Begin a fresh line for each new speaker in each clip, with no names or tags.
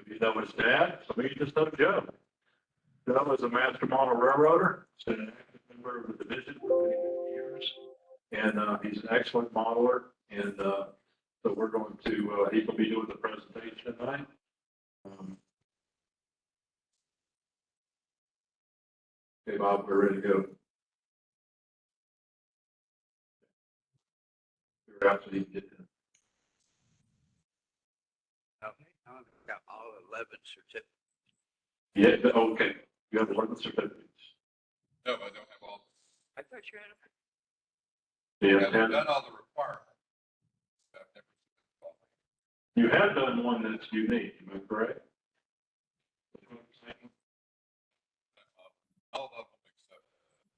of you know his dad, some of you just know Joe. Joe is a master model railroader. He's been an active member of the division for many, many years. And he's an excellent modeler. And so we're going to, he will be doing the presentation tonight. Okay, Bob, we're ready to go. Figure out so he can get in.
Okay, I've got all 11 certificates.
Yeah, okay. You have 11 certificates.
No, I don't have all.
I thought you had them.
Yeah,
I've done all the requirements. I've never seen all.
you have done one that's unique, am I correct?
All of them except.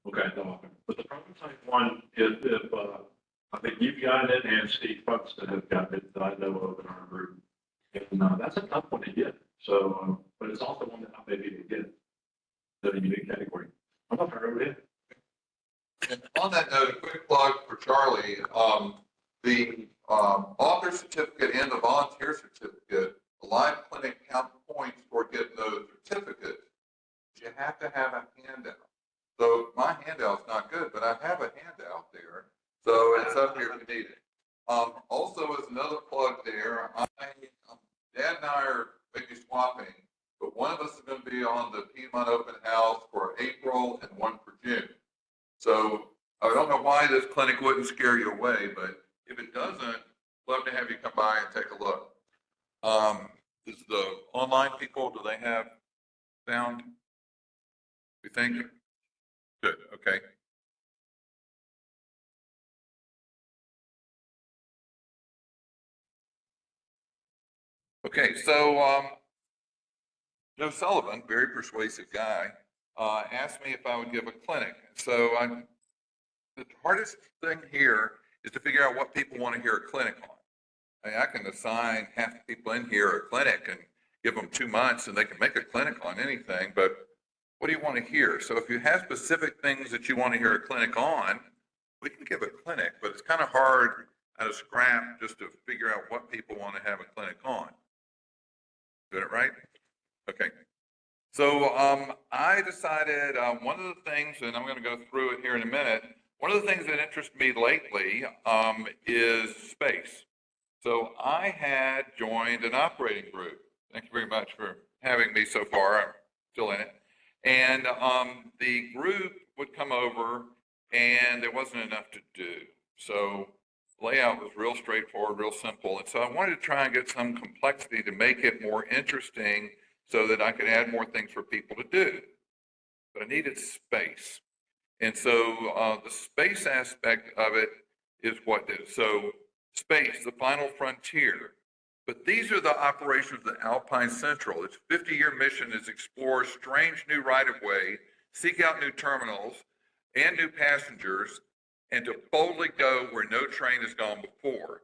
Okay, no, but the prototype one, if I think you've gotten it and Steve Buxton has gotten it that I know of in our group. And that's a tough one to get. So, but it's also one that I may be able to get in a unique category. I'm not over here.
And on that note, a quick plug for Charlie. The author certificate and the volunteer certificate, the live clinic count points for getting those certificates. You have to have a handout. So my handout's not good, but I have a handout there. So it's up here if you need it. Also, as another plug there, Dad and I are maybe swapping, but one of us is going to be on the Piedmont Open House for April and one for June. So I don't know why this clinic wouldn't scare you away, but if it doesn't, love to have you come by and take a look. Is the online people, do they have sound? You think? Good, okay. Okay, so Joe Sullivan, very persuasive guy, asked me if I would give a clinic. So the hardest thing here is to figure out what people want to hear a clinic on. I mean, I can assign half the people in here a clinic and give them 2 months and they can make a clinic on anything, but what do you want to hear? So if you have specific things that you want to hear a clinic on, we can give a clinic, but it's kind of hard out of scrap just to figure out what people want to have a clinic on. Did it right? Okay. So I decided one of the things, and I'm going to go through it here in a minute, one of the things that interests me lately is space. So I had joined an operating group. Thank you very much for having me so far. I'm still in it. And the group would come over and there wasn't enough to do. So layout was real straightforward, real simple. And so I wanted to try and get some complexity to make it more interesting so that I could add more things for people to do. But I needed space. And so the space aspect of it is what did. So space, the final frontier. But these are the operations of Alpine Central. Its 50-year mission is explore strange new right-of-way, seek out new terminals and new passengers, and to boldly go where no train has gone before.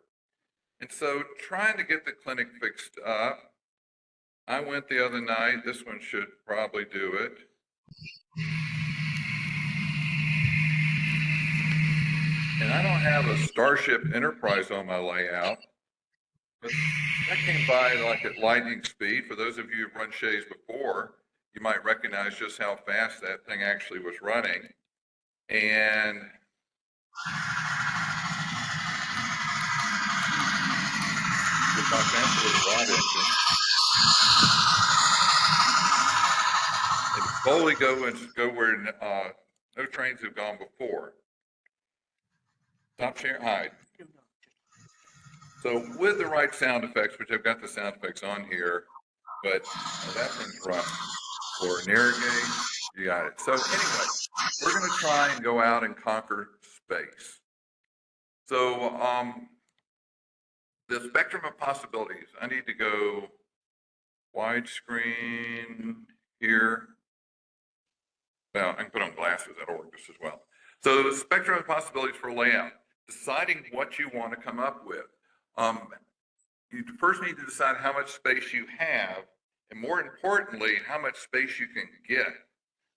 And so trying to get the clinic fixed up, I went the other night. This one should probably do it. And I don't have a Starship Enterprise on my layout, but that came by like at lightning speed. For those of you who've run Shays before, you might recognize just how fast that thing actually was running. And with my fancy rod engine, it boldly go where no trains have gone before. Stop, share, hide. So with the right sound effects, which I've got the sound effects on here, but that thing's running. Or navigate, you got it. So anyway, we're going to try and go out and conquer space. So the spectrum of possibilities, I need to go widescreen here. Well, I can put on glasses, that'll work just as well. So the spectrum of possibilities for layout, deciding what you want to come up with. You first need to decide how much space you have, and more importantly, how much space you can get.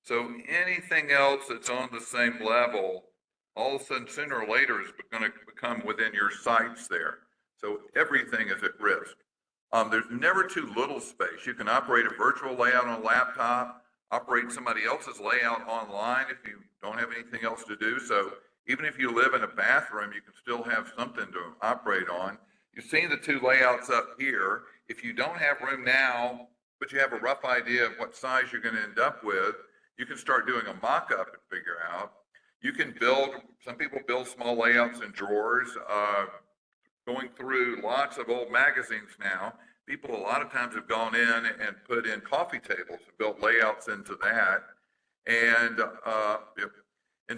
So anything else that's on the same level, all of a sudden, sooner or later, is going to become within your sights there. So everything is at risk. There's never too little space. You can operate a virtual layout on a laptop, operate somebody else's layout online if you don't have anything else to do. So even if you live in a bathroom, you can still have something to operate on. You've seen the two layouts up here. If you don't have room now, but you have a rough idea of what size you're going to end up with, you can start doing a mock-up and figure out. You can build, some people build small layouts in drawers. Going through lots of old magazines now, people a lot of times have gone in and put in coffee tables and built layouts into that. And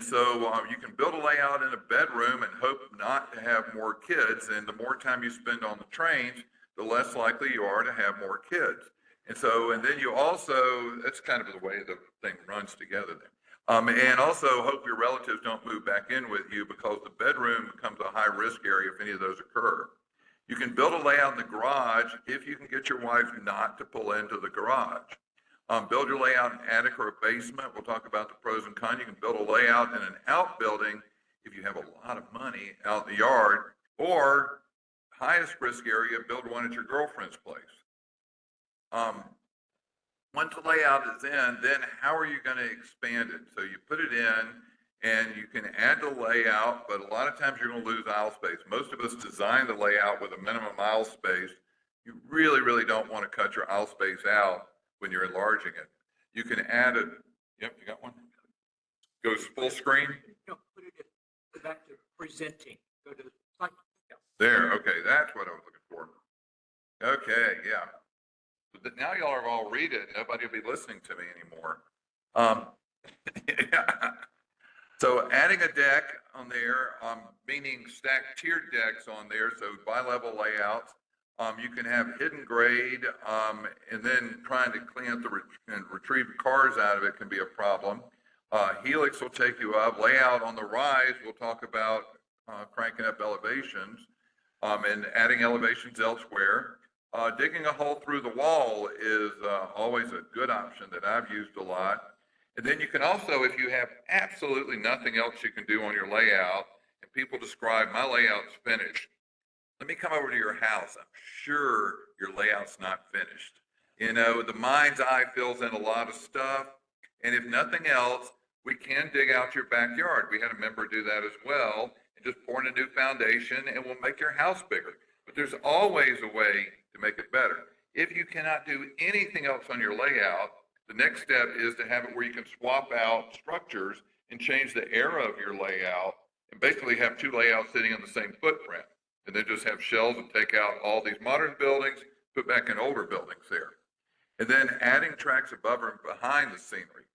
so you can build a layout in a bedroom and hope not to have more kids. And the more time you spend on the trains, the less likely you are to have more kids. And so, and then you also, that's kind of the way the thing runs together there. And also hope your relatives don't move back in with you, because the bedroom becomes a high risk area if any of those occur. You can build a layout in the garage if you can get your wife not to pull into the garage. Build your layout in attic or a basement. We'll talk about the pros and cons. You can build a layout in an outbuilding if you have a lot of money out in the yard, or highest risk area, build one at your girlfriend's place. Once the layout is in, then how are you going to expand it? So you put it in and you can add the layout, but a lot of times you're going to lose aisle space. Most of us design the layout with a minimum aisle space. You really, really don't want to cut your aisle space out when you're enlarging it. You can add a, yep, you got one? Goes full screen?
No, put it in, go back to presenting, go to, like, yeah.
There, okay, that's what I was looking for. Okay, yeah. But now y'all are all read it, nobody will be listening to me anymore. Yeah. So adding a deck on there, meaning stacked tiered decks on there, so bi-level layouts. You can have hidden grade, and then trying to clean up and retrieve cars out of it can be a problem. Helix will take you up. Layout on the rise, we'll talk about cranking up elevations and adding elevations elsewhere. Digging a hole through the wall is always a good option that I've used a lot. And then you can also, if you have absolutely nothing else you can do on your layout, and people describe my layout's finished, let me come over to your house. I'm sure your layout's not finished. You know, the mind's eye fills in a lot of stuff. And if nothing else, we can dig out your backyard. We had a member do that as well, and just pour in a new foundation, and we'll make your house bigger. But there's always a way to make it better. If you cannot do anything else on your layout, the next step is to have it where you can swap out structures and change the era of your layout, and basically have two layouts sitting on the same footprint, and then just have shells and take out all these modern buildings, put back in older buildings there. And then adding tracks above and behind the scenery.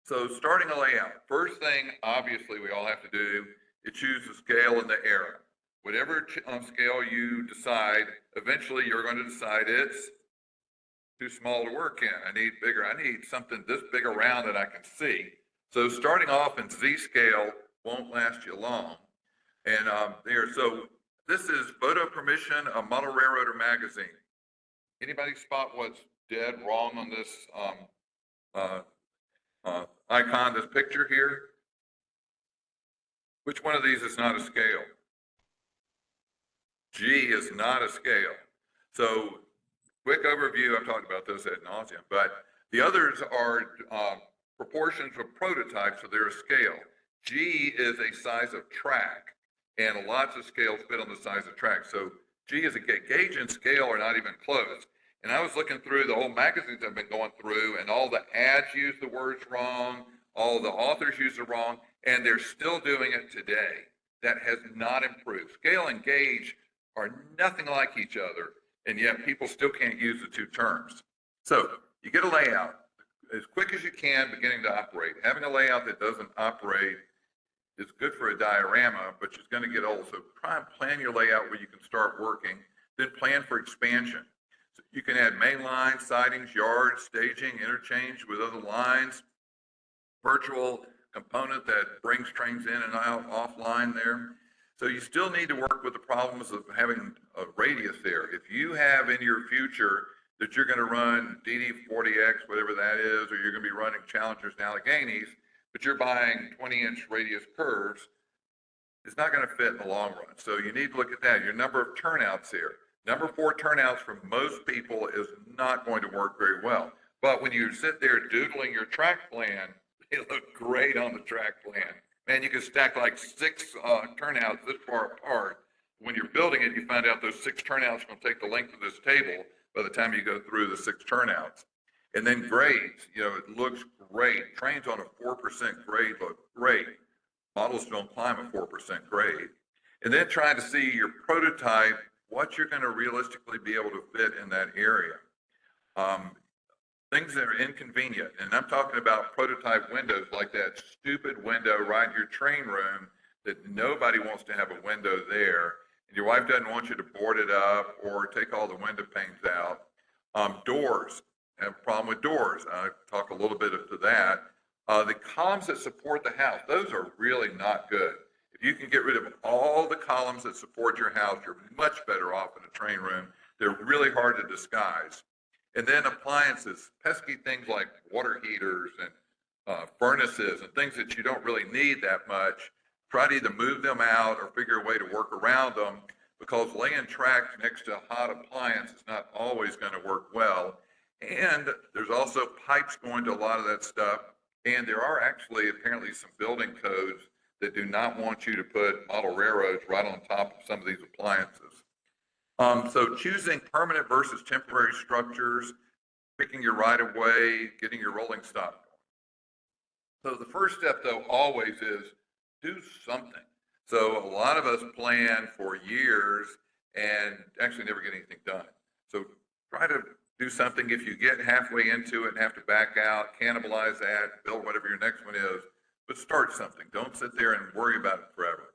So starting a layout, first thing, obviously, we all have to do is choose the scale and the era. Whatever scale you decide, eventually you're going to decide it's too small to work in. I need bigger. I need something this big around that I can see. So starting off in Z scale won't last you long. And so this is Photo Permission, a Model Railroader magazine. Anybody spot what's dead wrong on this icon, this picture here? Which one of these is not a scale? G is not a scale. So quick overview, I've talked about this ad nauseum, but the others are proportions of prototypes, so they're a scale. G is a size of track, and lots of scales fit on the size of track. So G is a gauge and scale are not even close. And I was looking through the old magazines I've been going through, and all the ads use the words wrong, all the authors use it wrong, and they're still doing it today. That has not improved. Scale and gauge are nothing like each other, and yet people still can't use the two terms. So you get a layout as quick as you can beginning to operate. Having a layout that doesn't operate is good for a diorama, but it's going to get old. So try and plan your layout where you can start working, then plan for expansion. So you can add main lines, sidings, yards, staging, interchange with other lines, virtual component that brings trains in and out offline there. So you still need to work with the problems of having a radius there. If you have in your future that you're going to run DD40X, whatever that is, or you're going to be running Challengers and Alleghenies, but you're buying 20-inch radius curves, it's not going to fit in the long run. So you need to look at that, your number of turnouts here. Number 4 turnouts for most people is not going to work very well. But when you sit there doodling your track plan, they look great on the track plan. Man, you can stack like 6 turnouts this far apart. When you're building it, you find out those 6 turnouts are going to take the length of this table by the time you go through the 6 turnouts. And then grades, it looks great. Trains on a 4% grade look great. Models don't climb a 4% grade. And then trying to see your prototype, what you're going to realistically be able to fit in that area. Things that are inconvenient, and I'm talking about prototype windows like that stupid window right in your train room that nobody wants to have a window there, and your wife doesn't want you to board it up or take all the window panes out. Doors, I have a problem with doors. I talk a little bit to that. The columns that support the house, those are really not good. If you can get rid of all the columns that support your house, you're much better off in a train room. They're really hard to disguise. And then appliances, pesky things like water heaters and furnaces and things that you don't really need that much. Try to either move them out or figure a way to work around them, because laying tracks next to a hot appliance is not always going to work well. And there's also pipes going to a lot of that stuff. And there are actually apparently some building codes that do not want you to put model railroads right on top of some of these appliances. So choosing permanent versus temporary structures, picking your right of way, getting your rolling stock going. So the first step though always is do something. So a lot of us plan for years and actually never get anything done. So try to do something. If you get halfway into it and have to back out, cannibalize that, build whatever your next one is, but start something. Don't sit there and worry about it forever.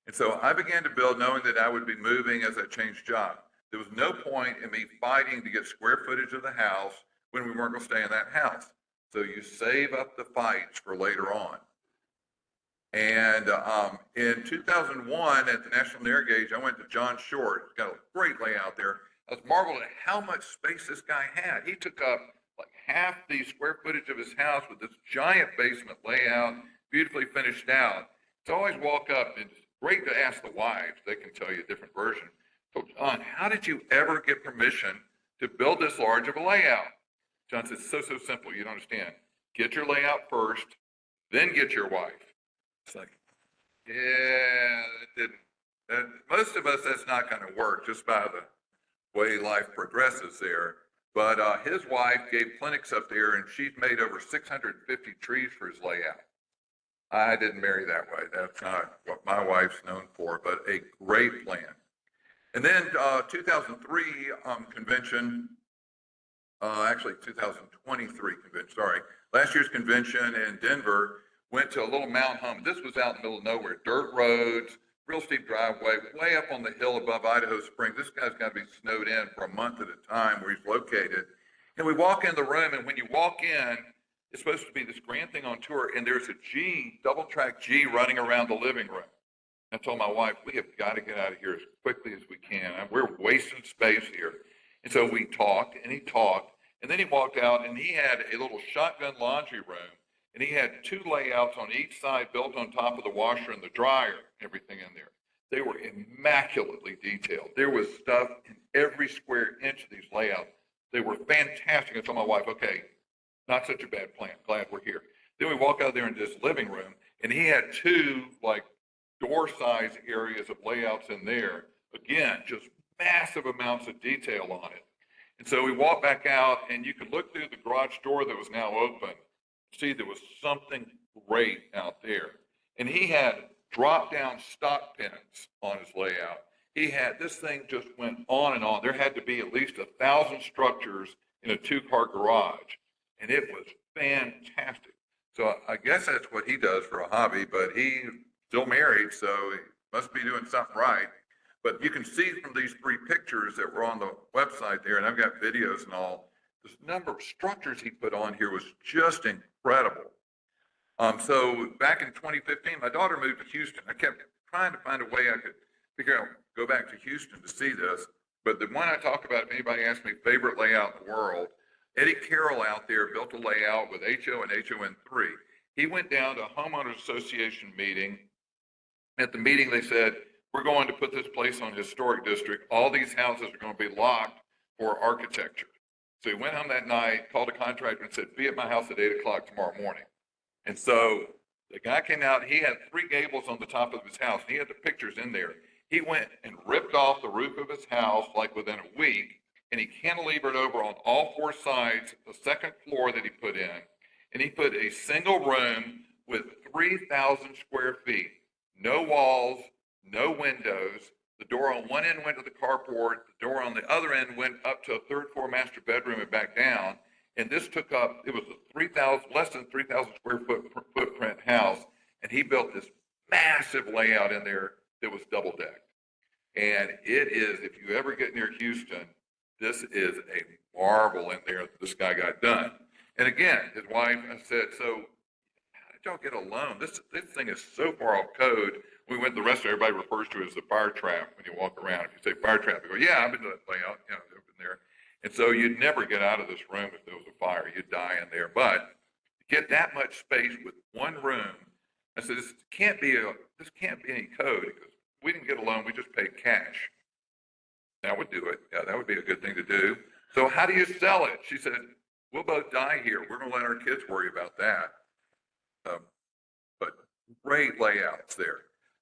And so I began to build knowing that I would be moving as I changed job. There was no point in me fighting to get square footage of the house when we weren't going to stay in that house. So you save up the fights for later on. And in 2001 at the National Narrow Gauge, I went to John Short. He's got a great layout there. I was marveled at how much space this guy had. He took up like half the square footage of his house with this giant basement layout, beautifully finished out. So I always walk up, and it's great to ask the wives. They can tell you a different version. So John, how did you ever get permission to build this large of a layout? John says, so simple, you don't understand. Get your layout first, then get your wife. It's like, yeah, it didn't. And most of us, that's not going to work just by the way life progresses there. But his wife gave clinics up there, and she's made over 650 trees for his layout. I didn't marry that way. That's not what my wife's known for, but a great plan. And then 2003 convention, actually 2023 convention, sorry. Last year's convention in Denver went to a little Mount Home. This was out in the middle of nowhere, dirt roads, real steep driveway, way up on the hill above Idaho Springs. This guy's got to be snowed in for a month at a time where he's located. And we walk in the room, and when you walk in, it's supposed to be this grand thing on tour, and there's a G, double track G running around the living room. I told my wife, we have got to get out of here as quickly as we can. We're wasting space here. And so we talked, and he talked, and then he walked out, and he had a little shotgun laundry room, and he had 2 layouts on each side built on top of the washer and the dryer, everything in there. They were immaculately detailed. There was stuff in every square inch of these layouts. They were fantastic. I told my wife, okay, not such a bad plan. Glad we're here. Then we walk out there into this living room, and he had 2 like door size areas of layouts in there. Again, just massive amounts of detail on it. And so we walked back out, and you could look through the garage door that was now open, see there was something great out there. And he had drop down stock pins on his layout. He had, this thing just went on and on. There had to be at least 1,000 structures in a 2-car garage. And it was fantastic. So I guess that's what he does for a hobby, but he's still married, so he must be doing something right. But you can see from these 3 pictures that were on the website there, and I've got videos and all, this number of structures he put on here was just incredible. So back in 2015, my daughter moved to Houston. I kept trying to find a way I could figure out, go back to Houston to see this. But the one I talk about, if anybody asks me favorite layout in the world, Eddie Carroll out there built a layout with HO and HON3. He went down to a homeowners association meeting. At the meeting, they said, we're going to put this place on historic district. All these houses are going to be locked for architecture. So he went home that night, called a contractor and said, be at my house at 8 o'clock tomorrow morning. And so the guy came out, he had 3 gables on the top of his house, and he had the pictures in there. He went and ripped off the roof of his house like within a week, and he cantilevered over on all 4 sides the second floor that he put in, and he put a single room with 3,000 square feet, no walls, no windows. The door on one end went to the carport, the door on the other end went up to a 3rd floor master bedroom and back down. And this took up, it was a less than 3,000 square footprint house. And he built this massive layout in there that was double decked. And it is, if you ever get near Houston, this is a marvel in there that this guy got done. And again, his wife said, so how did y'all get a loan? This thing is so far off code. We went the rest of everybody refers to it as the fire trap when you walk around. If you say fire trap, they go, yeah, I've been to that layout, you know, I've been there. And so you'd never get out of this room if there was a fire. You'd die in there. But to get that much space with one room, I said, this can't be any code because we didn't get a loan. We just paid cash. That would do it. Yeah, that would be a good thing to do. So how do you sell it? She said, we'll both die here. We're going to let our kids worry about that. But great layouts there.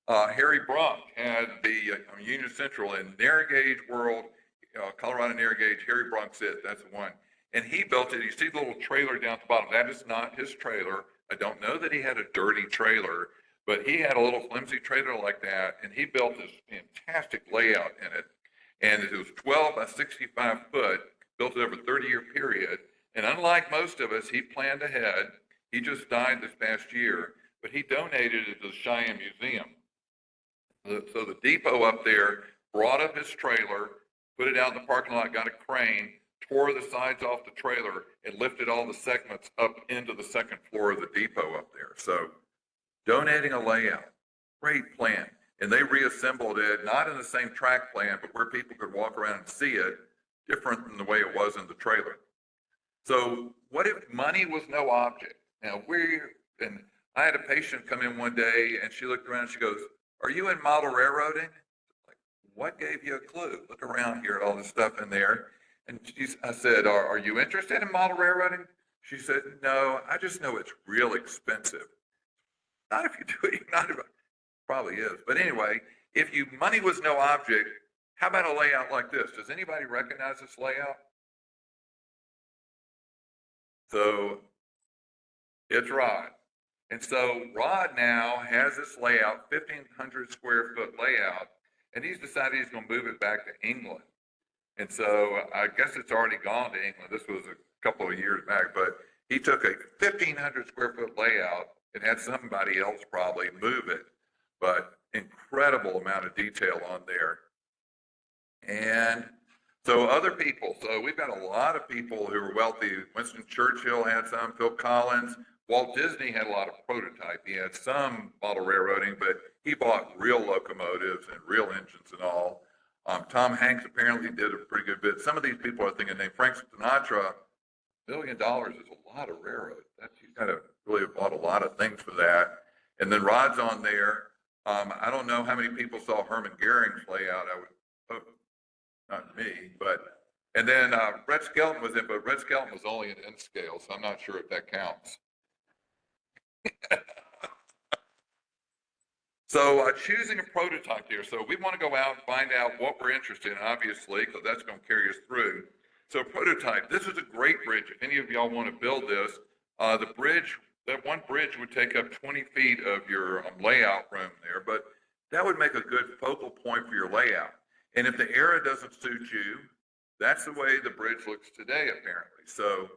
Harry Brunk had the Union Central in narrow gauge world, Colorado narrow gauge. Harry Brunk's it. That's the one. And he built it. You see the little trailer down at the bottom. That is not his trailer. I don't know that he had a dirty trailer, but he had a little flimsy trailer like that. And he built this fantastic layout in it. And it was 12 by 65 foot, built it over a 30-year period. And unlike most of us, he planned ahead. He just died this past year, but he donated it to the Cheyenne Museum. So the depot up there brought up his trailer, put it out in the parking lot, got a crane, tore the sides off the trailer, and lifted all the segments up into the second floor of the depot up there. So donating a layout, great plan. And they reassembled it, not in the same track plan, but where people could walk around and see it, different than the way it was in the trailer. So what if money was no object? Now and I had a patient come in one day and she looked around and she goes, are you in model railroading? Like, what gave you a clue? Look around here at all this stuff in there. And I said, are you interested in model railroading? She said, no, I just know it's real expensive. Not if you do it, not if probably is. But anyway, if money was no object, how about a layout like this? Does anybody recognize this layout? So it's Rod. And so Rod now has this layout, 1,500 square foot layout, and he's decided he's going to move it back to England. And so I guess it's already gone to England. This was a couple of years back, but he took a 1,500 square foot layout and had somebody else probably move it, but incredible amount of detail on there. And so other people, so we've got a lot of people who are wealthy. Winston Churchill had some, Phil Collins. Walt Disney had a lot of prototype. He had some model railroading, but he bought real locomotives and real engines and all. Tom Hanks apparently did a pretty good bit. Some of these people are thinking, named Frank Sinatra, $1 million is a lot of railroad. He's got to really have bought a lot of things for that. And then Rod's on there. I don't know how many people saw Herman Goering's layout. I would hope not me, but, and then Red Skelton was in, but Red Skelton was only in N scale, so I'm not sure if that counts. So choosing a prototype here. So we want to go out and find out what we're interested in, obviously, because that's going to carry us through. So prototype, this is a great bridge. If any of y'all want to build this, the bridge, that one bridge would take up 20 feet of your layout room there, but that would make a good focal point for your layout. And if the era doesn't suit you, that's the way the bridge looks today, apparently. So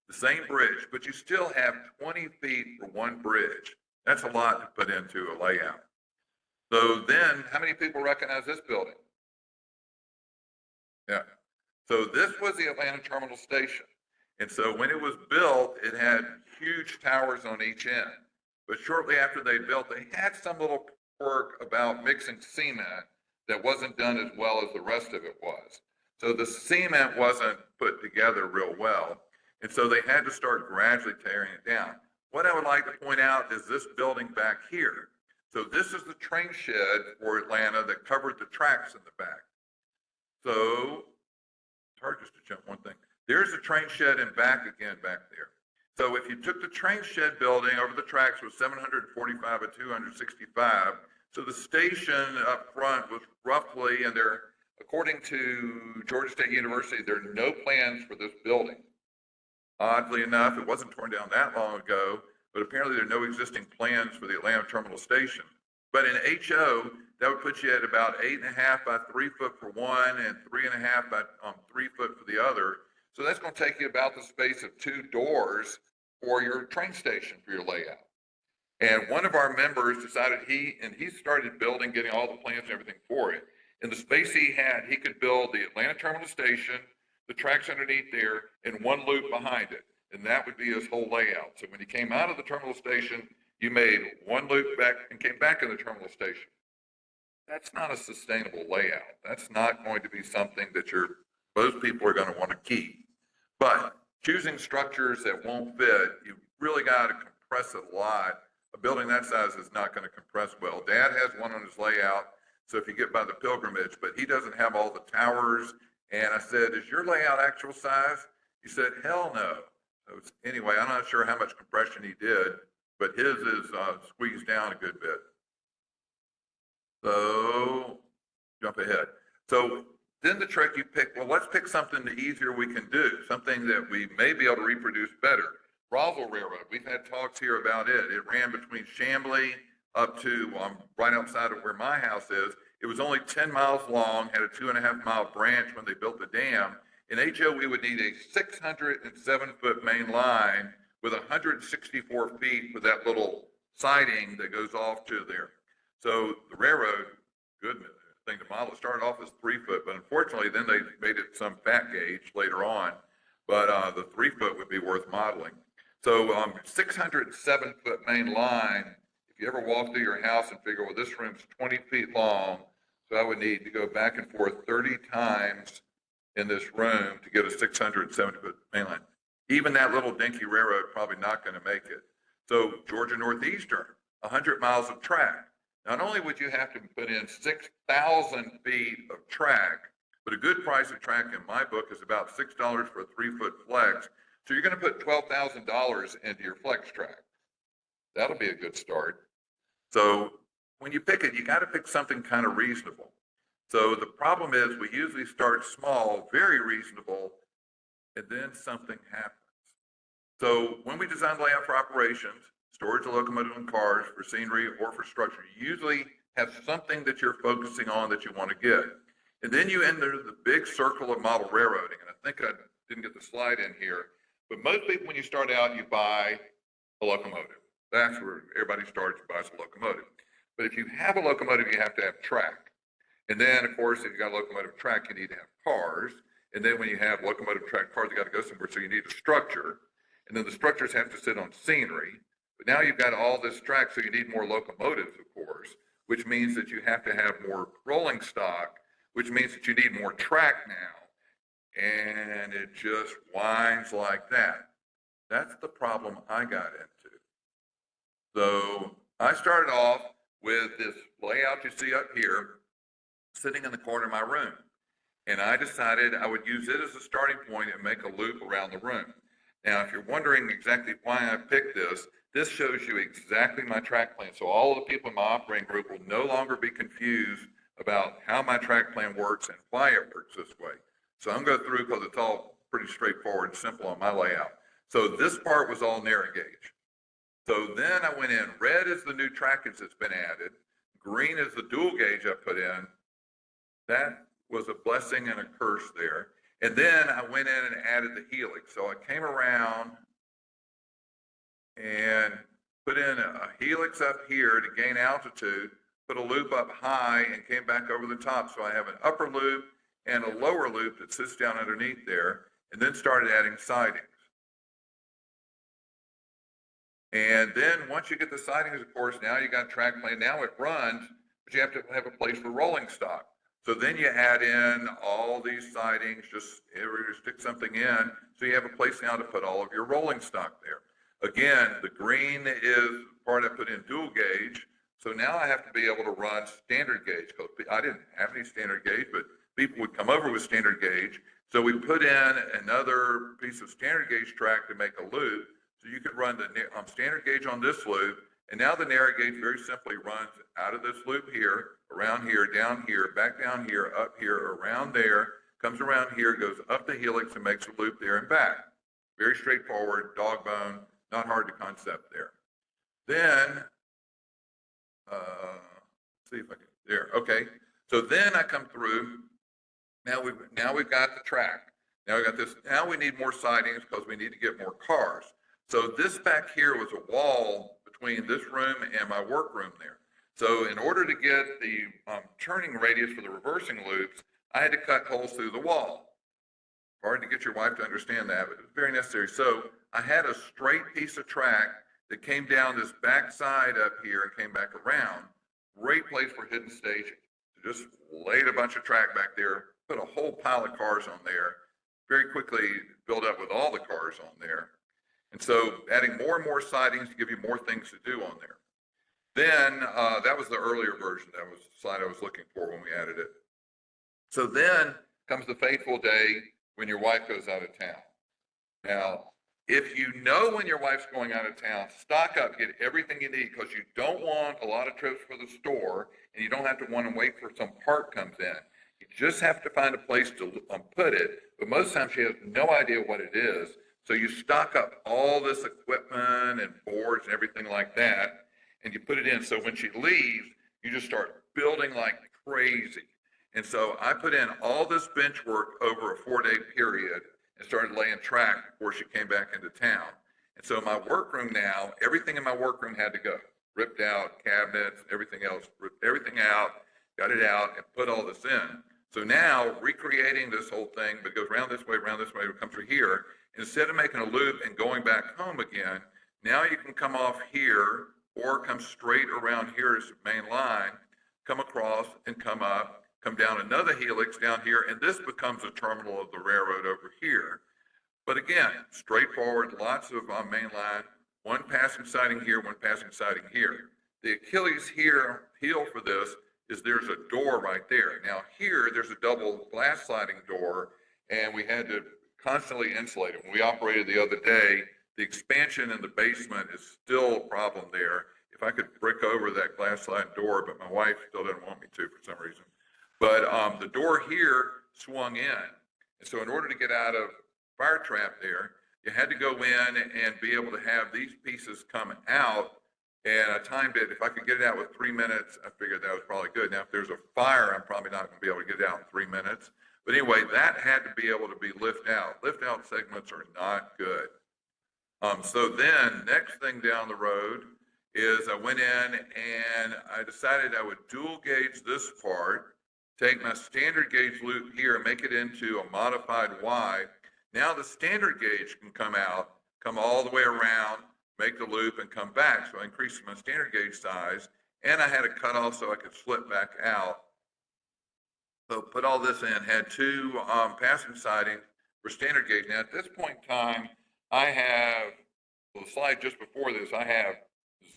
the same bridge, but you still have 20 feet for one bridge. That's a lot to put into a layout. So then, how many people recognize this building? Yeah. So this was the Atlanta Terminal Station. And so when it was built, it had huge towers on each end. But shortly after they built, they had some little quirk about mixing cement that wasn't done as well as the rest of it was. So the cement wasn't put together real well. And so they had to start gradually tearing it down. What I would like to point out is this building back here. So this is the train shed for Atlanta that covered the tracks in the back. So it's hard just to jump one thing. There's a train shed and back again back there. So if you took the train shed building over the tracks was 745 and 265. So the station up front was roughly, and there, according to Georgia State University, there are no plans for this building. Oddly enough, it wasn't torn down that long ago, but apparently there are no existing plans for the Atlanta Terminal Station. But in HO, that would put you at about 8.5 by 3 foot for one and 3.5 by 3 foot for the other. So that's going to take you about the space of 2 doors for your train station for your layout. And one of our members decided he started building, getting all the plans and everything for it. In the space he had, he could build the Atlanta Terminal Station, the tracks underneath there, and one loop behind it. And that would be his whole layout. So when you came out of the terminal station, you made one loop back and came back in the terminal station. That's not a sustainable layout. That's not going to be something that most people are going to want to keep. But choosing structures that won't fit, you really got to compress it a lot. A building that size is not going to compress well. Dad has one on his layout, so if you get by the pilgrimage, but he doesn't have all the towers. And I said, is your layout actual size? He said, hell no. So anyway, I'm not sure how much compression he did, but his is squeezed down a good bit. So jump ahead. So then the trick you pick, well, let's pick something easier we can do, something that we may be able to reproduce better. Roswell Railroad, we've had talks here about it. It ran between Chamblee up to right outside of where my house is. It was only 10 miles long, had a 2.5-mile branch when they built the dam. In HO, we would need a 607-foot main line with 164 feet for that little siding that goes off to there. So the railroad, good thing to model, it started off as 3 foot, but unfortunately then they made it some fat gauge later on. But the 3 foot would be worth modeling. So 607-foot main line, if you ever walk through your house and figure, well, this room's 20 feet long, so I would need to go back and forth 30 times in this room to get a 607-foot main line. Even that little dinky railroad probably not going to make it. So Georgia Northeastern, 100 miles of track. Not only would you have to put in 6,000 feet of track, but a good price of track in my book is about $6 for a 3-foot flex. So you're going to put $12,000 into your flex track. That'll be a good start. So when you pick it, you got to pick something kind of reasonable. So the problem is we usually start small, very reasonable, and then something happens. So when we design layout for operations, storage of locomotive and cars, for scenery or for structure, you usually have something that you're focusing on that you want to get. And then you enter the big circle of model railroading. And I think I didn't get the slide in here, but most people, when you start out, you buy a locomotive. That's where everybody starts, buys a locomotive. But if you have a locomotive, you have to have track. And then, of course, if you got a locomotive track, you need to have cars. And then when you have locomotive track cars, you got to go somewhere. So you need a structure. And then the structures have to sit on scenery. But now you've got all this track, so you need more locomotives, of course, which means that you have to have more rolling stock, which means that you need more track now. And it just winds like that. That's the problem I got into. So I started off with this layout you see up here, sitting in the corner of my room. And I decided I would use it as a starting point and make a loop around the room. Now, if you're wondering exactly why I picked this shows you exactly my track plan. So all of the people in my operating group will no longer be confused about how my track plan works and why it works this way. So I'm going through because it's all pretty straightforward and simple on my layout. So this part was all narrow gauge. So then I went in, red is the new trackage that's been added. Green is the dual gauge I put in. That was a blessing and a curse there. And then I went in and added the helix. So I came around and put in a helix up here to gain altitude, put a loop up high and came back over the top. So I have an upper loop and a lower loop that sits down underneath there, and then started adding sidings. And then once you get the sidings, of course, now you got track plan. Now it runs, but you have to have a place for rolling stock. So then you add in all these sidings, just stick something in, so you have a place now to put all of your rolling stock there. Again, the green is the part I put in dual gauge, So now I have to be able to run standard gauge, because I didn't have any standard gauge, but people would come over with standard gauge. So we put in another piece of standard gauge track to make a loop. So you could run the standard gauge on this loop. And now the narrow gauge very simply runs out of this loop here, around here, down here, back down here, up here, around there, comes around here, goes up the helix and makes a loop there and back. Very straightforward, dog bone, not hard to concept there. Then, see if I can, there, okay. So then I come through, now we've got the track. Now we got this, now we need more sidings because we need to get more cars. So this back here was a wall between this room and my workroom there. So in order to get the turning radius for the reversing loops, I had to cut holes through the wall. Hard to get your wife to understand that, but it was very necessary. So I had a straight piece of track that came down this back side up here and came back around. Great place for hidden staging. So just laid a bunch of track back there, put a whole pile of cars on there, very quickly build up with all the cars on there. And so adding more and more sidings to give you more things to do on there. Then that was the earlier version. That was the slide I was looking for when we added it. So then comes the fateful day when your wife goes out of town. Now, if you know when your wife's going out of town, stock up, get everything you need, because you don't want a lot of trips for the store, and you don't have to want to wait for some part comes in. You just have to find a place to put it, but most times she has no idea what it is. So you stock up all this equipment and boards and everything like that, and you put it in. So when she leaves, you just start building like crazy. And so I put in all this bench work over a 4-day period and started laying track before she came back into town. And so my workroom now, everything in my workroom had to go. Ripped out cabinets, everything else, ripped everything out, got it out, and put all this in. So now recreating this whole thing, but goes around this way, it comes through here. Instead of making a loop and going back home again, now you can come off here or come straight around here as the main line, come across and come up, come down another helix down here, and this becomes a terminal of the railroad over here. But again, straightforward, lots of main line, one passing siding here, one passing siding here. The Achilles heel for this is there's a door right there. Now here, there's a double glass sliding door, and we had to constantly insulate it. When we operated the other day, the expansion in the basement is still a problem there. If I could brick over that glass sliding door, but my wife still doesn't want me to for some reason. But the door here swung in. And so in order to get out of fire trap there, you had to go in and be able to have these pieces come out. And I timed it. If I could get it out with 3 minutes, I figured that was probably good. Now, if there's a fire, I'm probably not going to be able to get it out in 3 minutes. But anyway, that had to be able to be lift out. Lift out segments are not good. So then next thing down the road is I went in and I decided I would dual gauge this part, take my standard gauge loop here and make it into a modified Y. Now the standard gauge can come out, come all the way around, make the loop and come back. So I increased my standard gauge size, and I had a cutoff so I could slip back out. So put all this in, had 2 passing sidings for standard gauge. Now at this point in time, I have, well, the slide just before this, I have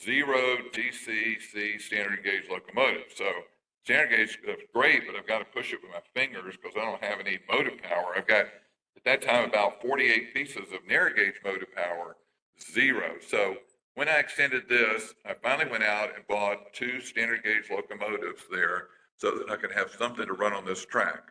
0 DCC standard gauge locomotives. So standard gauge is great, but I've got to push it with my fingers because I don't have any motive power. I've got, at that time, about 48 pieces of narrow gauge motive power, 0. So when I extended this, I finally went out and bought 2 standard gauge locomotives there so that I could have something to run on this track.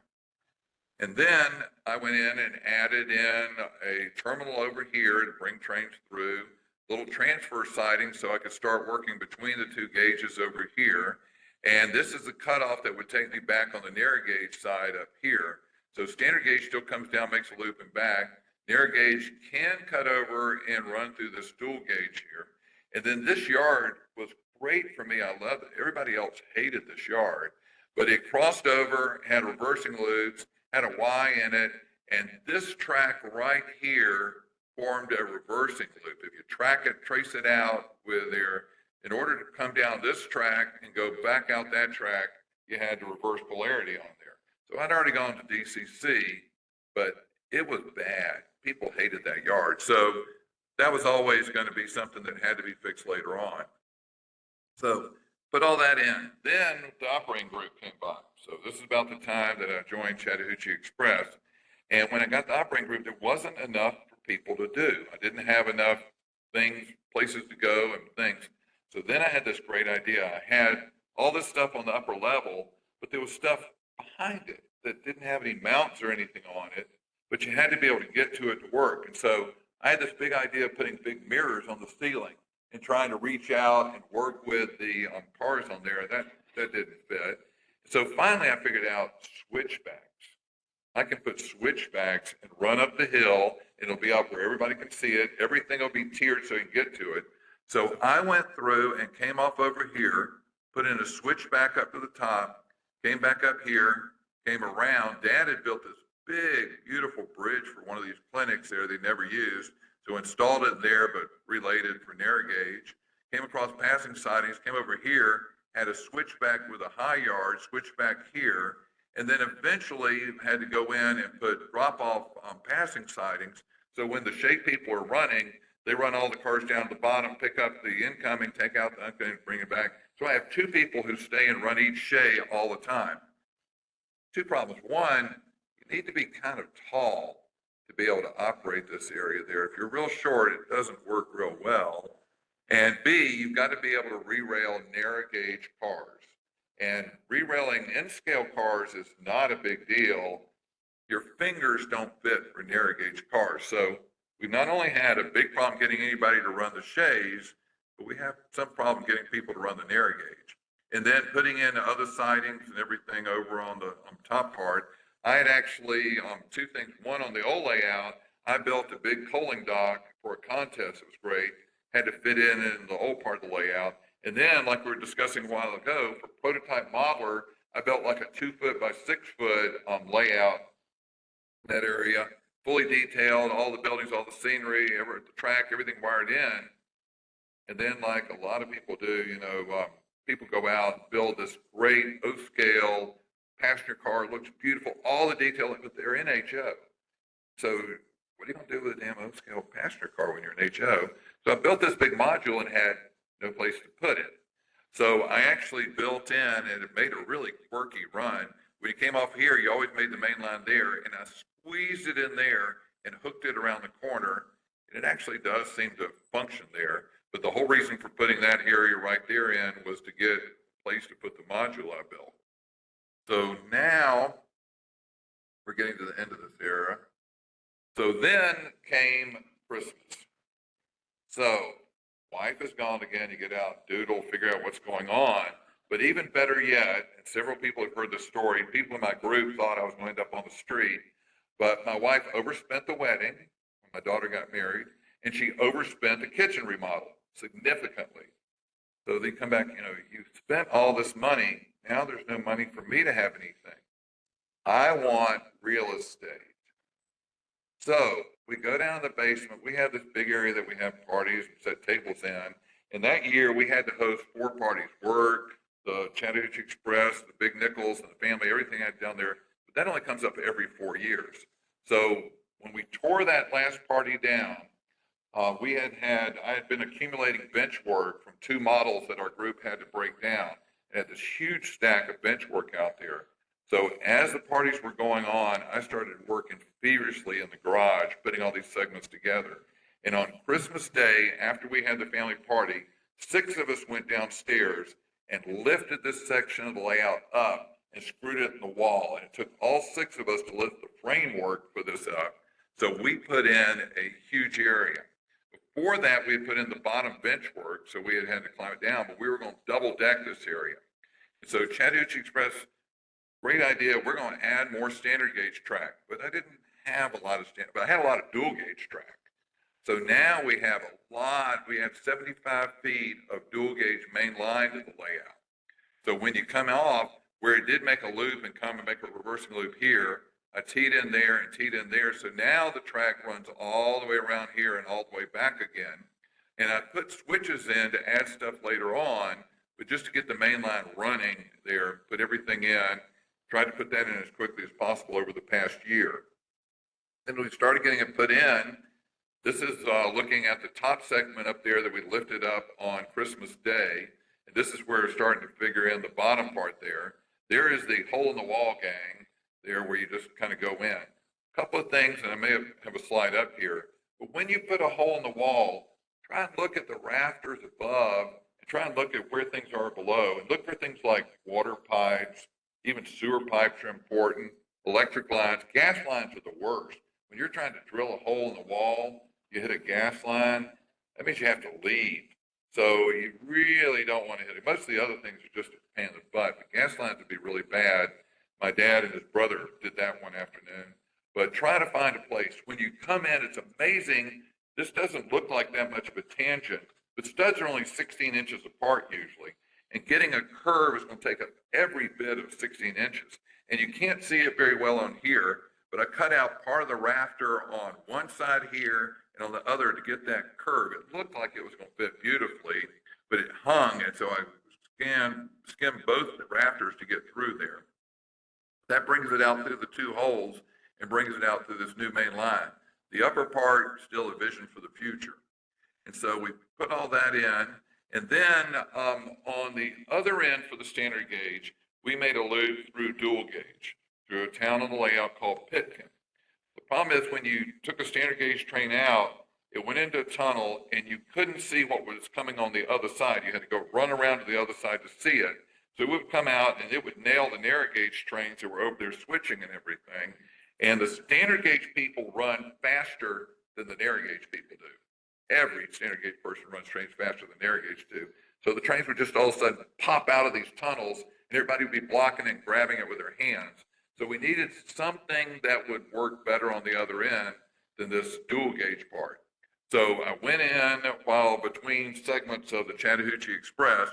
And then I went in and added in a terminal over here to bring trains through, little transfer siding so I could start working between the 2 gauges over here. And this is the cutoff that would take me back on the narrow gauge side up here. So standard gauge still comes down, makes a loop and back. Narrow gauge can cut over and run through this dual gauge here. And then this yard was great for me. I loved it. Everybody else hated this yard, but it crossed over, had reversing loops, had a Y in it, and this track right here formed a reversing loop. If you track it, trace it out with there, in order to come down this track and go back out that track, you had to reverse polarity on there. So I'd already gone to DCC, but it was bad. People hated that yard. So that was always going to be something that had to be fixed later on. So put all that in. Then the operating group came by. So this is about the time that I joined Chattahoochee Express. And when I got the operating group, there wasn't enough for people to do. I didn't have enough things, places to go and things. So then I had this great idea. I had all this stuff on the upper level, but there was stuff behind it that didn't have any mounts or anything on it, but you had to be able to get to it to work. And so I had this big idea of putting big mirrors on the ceiling and trying to reach out and work with the cars on there. That didn't fit. So finally I figured out switchbacks. I can put switchbacks and run up the hill, and it'll be up where everybody can see it. Everything will be tiered so you can get to it. So I went through and came off over here, put in a switchback up to the top, came back up here, came around. Dad had built this big, beautiful bridge for one of these clinics there they never used. So installed it there, but relayed it for narrow gauge. Came across passing sidings, came over here, had a switchback with a high yard, switchback here, and then eventually had to go in and put drop-off passing sidings. So when the shade people are running, they run all the cars down to the bottom, pick up the incoming, take out the incoming, bring it back. So I have two people who stay and run each shay all the time. Two problems. One, you need to be kind of tall to be able to operate this area there. If you're real short, it doesn't work real well. And B, you've got to be able to re-rail narrow gauge cars. And re-railing in-scale cars is not a big deal. Your fingers don't fit for narrow gauge cars. So we've not only had a big problem getting anybody to run the shays, but we have some problem getting people to run the narrow gauge. And then putting in other sidings and everything over on the top part. I had actually two things. One, on the old layout, I built a big coaling dock for a contest. It was great. Had to fit in the old part of the layout. And then, like we were discussing a while ago, for prototype modeler, I built like a 2-foot by 6-foot layout in that area, fully detailed, all the buildings, all the scenery, the track, everything wired in. And then, like a lot of people do, people go out and build this great O-scale passenger car, looks beautiful, all the detail, but they're in HO. So what are you going to do with a damn O-scale passenger car when you're in HO? So I built this big module and had no place to put it. So I actually built in, and it made a really quirky run. When you came off here, you always made the main line there, and I squeezed it in there and hooked it around the corner. And it actually does seem to function there. But the whole reason for putting that area right there in was to get a place to put the module I built. So now we're getting to the end of this era. So then came Christmas. So wife is gone again. You get out, doodle, figure out what's going on. But even better yet, and several people have heard this story, people in my group thought I was going to end up on the street, but my wife overspent the wedding when my daughter got married, and she overspent the kitchen remodel significantly. So they come back, you spent all this money. Now there's no money for me to have anything. I want real estate. So we go down to the basement. We have this big area that we have parties and set tables in. And that year we had to host 4 parties, work, the Chattahoochee Express, the big Nichols and the family, everything I had down there. But that only comes up every 4 years. So when we tore that last party down, I had been accumulating bench work from 2 models that our group had to break down. And had this huge stack of bench work out there. So as the parties were going on, I started working feverishly in the garage, putting all these segments together. And on Christmas Day, after we had the family party, 6 of us went downstairs and lifted this section of the layout up and screwed it in the wall. And it took all 6 of us to lift the framework for this up. So we put in a huge area. Before that, we had put in the bottom bench work, so we had to climb it down, but we were going to double deck this area. And so Chattahoochee Express, great idea, we're going to add more standard gauge track, but I didn't have a lot of but I had a lot of dual gauge track. So now we have 75 feet of dual gauge main line to the layout. So when you come off, where it did make a loop and come and make a reversing loop here, I teed in there and teed in there. So now the track runs all the way around here and all the way back again. And I put switches in to add stuff later on, but just to get the main line running there, put everything in, tried to put that in as quickly as possible over the past year. Then we started getting it put in. This is looking at the top segment up there that we lifted up on Christmas Day. And this is where we're starting to figure in the bottom part there. There is the hole in the wall gang there where you just kind of go in. A couple of things, and I may have a slide up here, but when you put a hole in the wall, try and look at the rafters above and try and look at where things are below and look for things like water pipes, even sewer pipes are important, electric lines. Gas lines are the worst. When you're trying to drill a hole in the wall, you hit a gas line, that means you have to leave. So you really don't want to hit it. Most of the other things are just a pain in the butt, but gas lines would be really bad. My dad and his brother did that one afternoon. But try to find a place. When you come in, it's amazing. This doesn't look like that much of a tangent, but studs are only 16 inches apart usually. And getting a curve is going to take up every bit of 16 inches. And you can't see it very well on here, but I cut out part of the rafter on one side here and on the other to get that curve. It looked like it was going to fit beautifully, but it hung, and so I skimmed both the rafters to get through there. That brings it out through the two holes and brings it out through this new main line. The upper part, still a vision for the future. And so we put all that in, and then on the other end for the standard gauge, we made a loop through dual gauge, through a town on the layout called Pitkin. The problem is when you took a standard gauge train out, it went into a tunnel and you couldn't see what was coming on the other side. You had to go run around to the other side to see it. So it would come out and it would nail the narrow gauge trains that were over there switching and everything. And the standard gauge people run faster than the narrow gauge people do. Every standard gauge person runs trains faster than narrow gauge do. So the trains would just all of a sudden pop out of these tunnels and everybody would be blocking it and grabbing it with their hands. So we needed something that would work better on the other end than this dual gauge part. So I went in while between segments of the Chattahoochee Express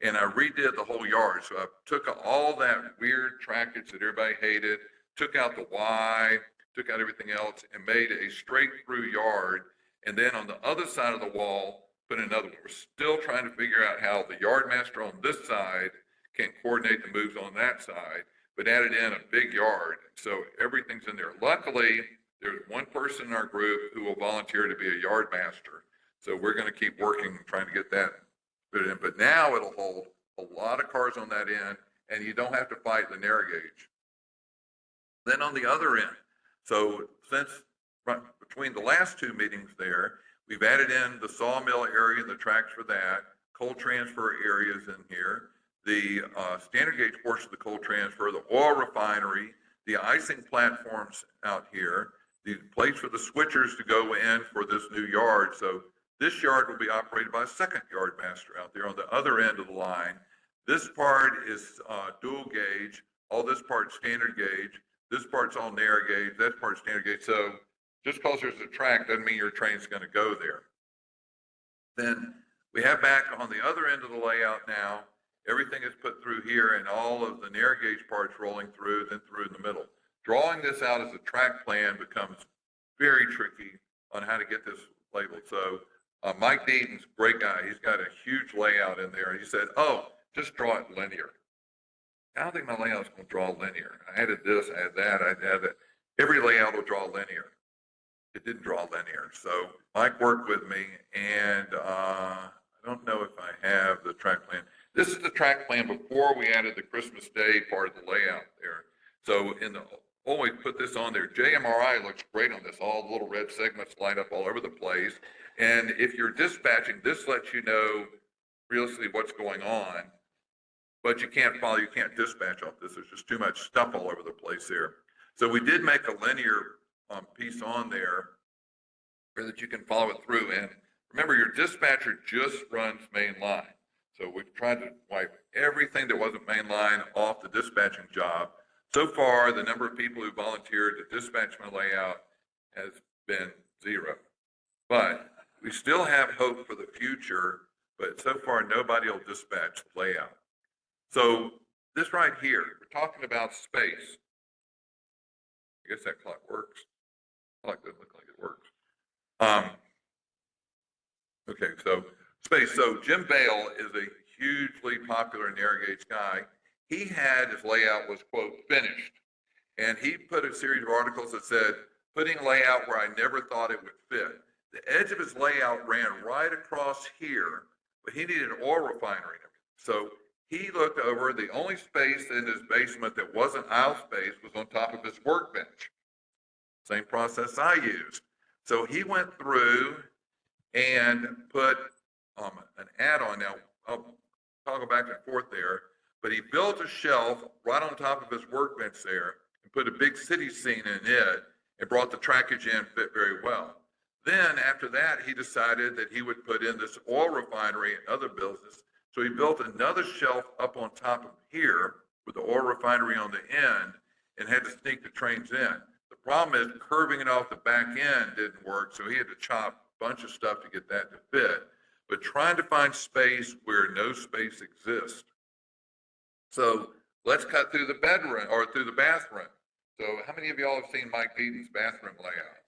and I redid the whole yard. So I took all that weird trackage that everybody hated, took out the Y, took out everything else and made a straight through yard. And then on the other side of the wall, put another one. We're still trying to figure out how the yard master on this side can coordinate the moves on that side, but added in a big yard. So everything's in there. Luckily, there's one person in our group who will volunteer to be a yard master. So we're going to keep working, trying to get that put in. But now it'll hold a lot of cars on that end, and you don't have to fight the narrow gauge. Then on the other end, so since between the last two meetings there, we've added in the sawmill area and the tracks for that, coal transfer areas in here, the standard gauge portion of the coal transfer, the oil refinery, the icing platforms out here, the place for the switchers to go in for this new yard. So this yard will be operated by a second yard master out there on the other end of the line. This part is dual gauge, all this part's standard gauge, this part's all narrow gauge, that part's standard gauge. So just because there's a track doesn't mean your train's going to go there. Then we have back on the other end of the layout now, everything is put through here and all of the narrow gauge parts rolling through, then through in the middle. Drawing this out as a track plan becomes very tricky on how to get this labeled. So Mike Deaton's a great guy. He's got a huge layout in there. He said, oh, just draw it linear. I don't think my layout's going to draw linear. I added this, I added that, I added that. Every layout will draw linear. It didn't draw linear. So Mike worked with me, and I don't know if I have the track plan. This is the track plan before we added the Christmas Day part of the layout there. So we put this on there. JMRI looks great on this. All the little red segments light up all over the place. And if you're dispatching, this lets you know realistically what's going on, but you can't dispatch off this. There's just too much stuff all over the place here. So we did make a linear piece on there so that you can follow it through. And remember, your dispatcher just runs main line. So we've tried to wipe everything that wasn't main line off the dispatching job. So far, the number of people who volunteered to dispatch my layout has been 0. But we still have hope for the future, but so far nobody will dispatch the layout. So this right here, we're talking about space. I guess that clock works. Clock doesn't look like it works. Okay, so space. So Jim Bale is a hugely popular narrow gauge guy. He had his layout was, quote, finished. And he put a series of articles that said, putting layout where I never thought it would fit. The edge of his layout ran right across here, but he needed an oil refinery and everything. So he looked over, the only space in his basement that wasn't aisle space was on top of his workbench. Same process I used. So he went through and put an add-on. Now, I'll toggle back and forth there, but he built a shelf right on top of his workbench there and put a big city scene in it and brought the trackage in, fit very well. Then after that, he decided that he would put in this oil refinery and other business. So he built another shelf up on top of here with the oil refinery on the end and had to sneak the trains in. The problem is curving it off the back end didn't work, so he had to chop a bunch of stuff to get that to fit. But trying to find space where no space exists. So let's cut through the bedroom or through the bathroom. So how many of y'all have seen Mike Deaton's bathroom layout?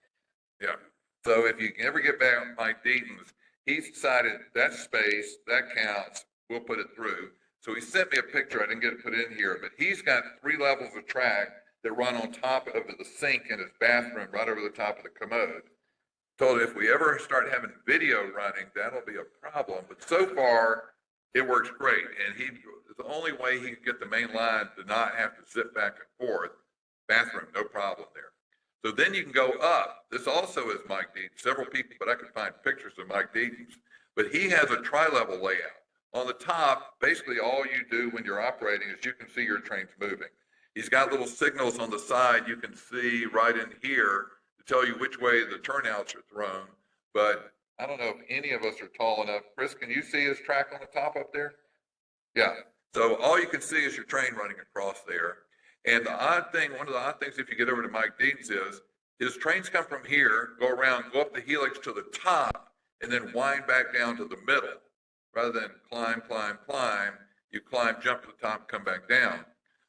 Yeah. So if you ever get back on Mike Deaton's, he's decided that space, that counts, we'll put it through. So he sent me a picture, I didn't get it put in here, but he's got 3 levels of track that run on top of the sink in his bathroom, right over the top of the commode. Told if we ever start having video running, that'll be a problem. But so far, it works great. And the only way he could get the main line to not have to zip back and forth, bathroom, no problem there. So then you can go up. This also is Mike Deaton. Several people, but I could find pictures of Mike Deaton's. But he has a tri-level layout. On the top, basically all you do when you're operating is you can see your trains moving. He's got little signals on the side you can see right in here to tell you which way the turnouts are thrown. But I don't know if any of us are tall enough. Chris, can you see his track on the top up there? Yeah. So all you can see is your train running across there. And the odd thing, one of the odd things if you get over to Mike Deaton's is his trains come from here, go around, go up the helix to the top, and then wind back down to the middle. Rather than climb, you climb, jump to the top, come back down.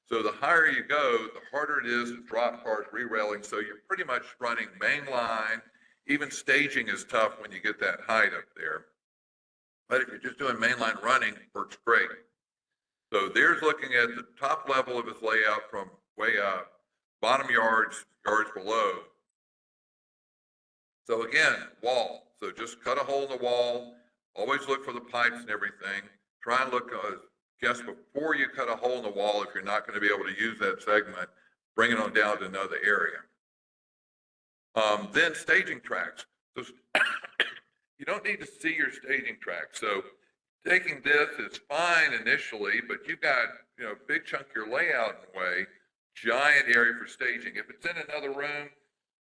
So the higher you go, the harder it is to drop cars re-railing. So you're pretty much running main line. Even staging is tough when you get that height up there. But if you're just doing mainline running, it works great. So there's looking at the top level of his layout from way up, bottom yards below. So again, wall. So just cut a hole in the wall. Always look for the pipes and everything. Try and look, guess before you cut a hole in the wall, if you're not going to be able to use that segment, bring it on down to another area. Then staging tracks. So you don't need to see your staging track. So taking this is fine initially, but you've got, a big chunk of your layout in the way, giant area for staging. If it's in another room,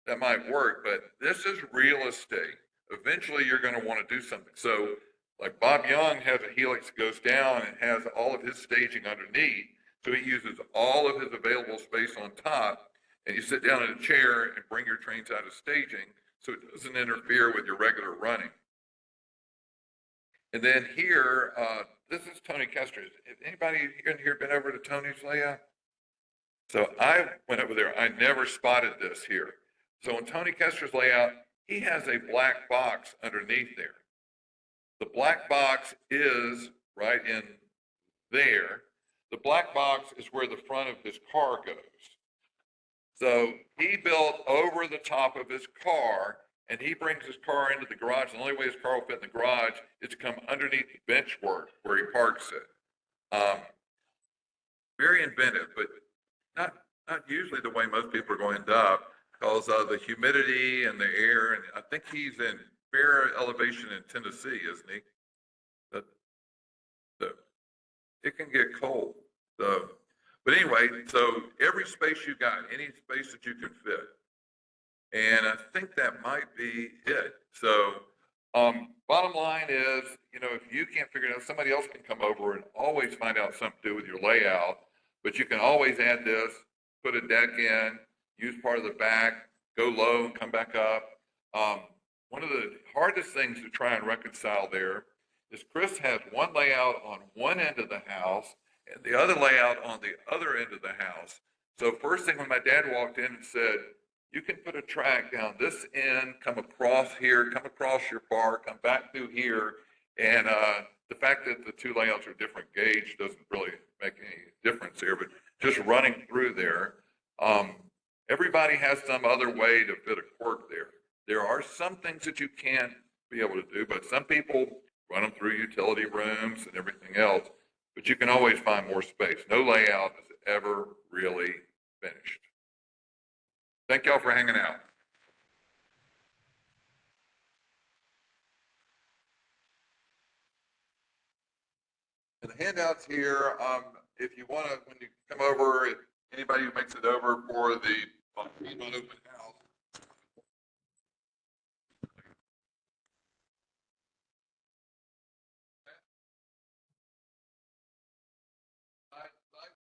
that might work, but this is real estate. Eventually you're going to want to do something. So like Bob Young has a helix that goes down and has all of his staging underneath. So he uses all of his available space on top, and you sit down in a chair and bring your trains out of staging so it doesn't interfere with your regular running. And then here, this is Tony Kester's. Has anybody in here been over to Tony's layout? So I went over there. I never spotted this here. So in Tony Kester's layout, he has a black box underneath there. The black box is right in there. The black box is where the front of his car goes. So he built over the top of his car, and he brings his car into the garage. The only way his car will fit in the garage is to come underneath the bench work where he parks it. Very inventive, but not usually the way most people are going to end up, because of the humidity and the air. And I think he's in fair elevation in Tennessee, isn't he? It can get cold. But anyway, so every space you got, any space that you can fit. And I think that might be it. So bottom line is, if you can't figure it out, somebody else can come over and always find out something to do with your layout. But you can always add this, put a deck in, use part of the back, go low and come back up. One of the hardest things to try and reconcile there is Chris has one layout on one end of the house and the other layout on the other end of the house. So first thing when my dad walked in and said, you can put a track down this end, come across here, come across your bar, come back through here. And the fact that the two layouts are different gauge doesn't really make any difference here, but just running through there. Everybody has some other way to fit a quirk there. There are some things that you can't be able to do, but some people run them through utility rooms and everything else. but you can always find more space. No layout is ever really finished. Thank y'all for hanging out. And the handouts here, if you want to, when you come over, if anybody who makes it over for the Open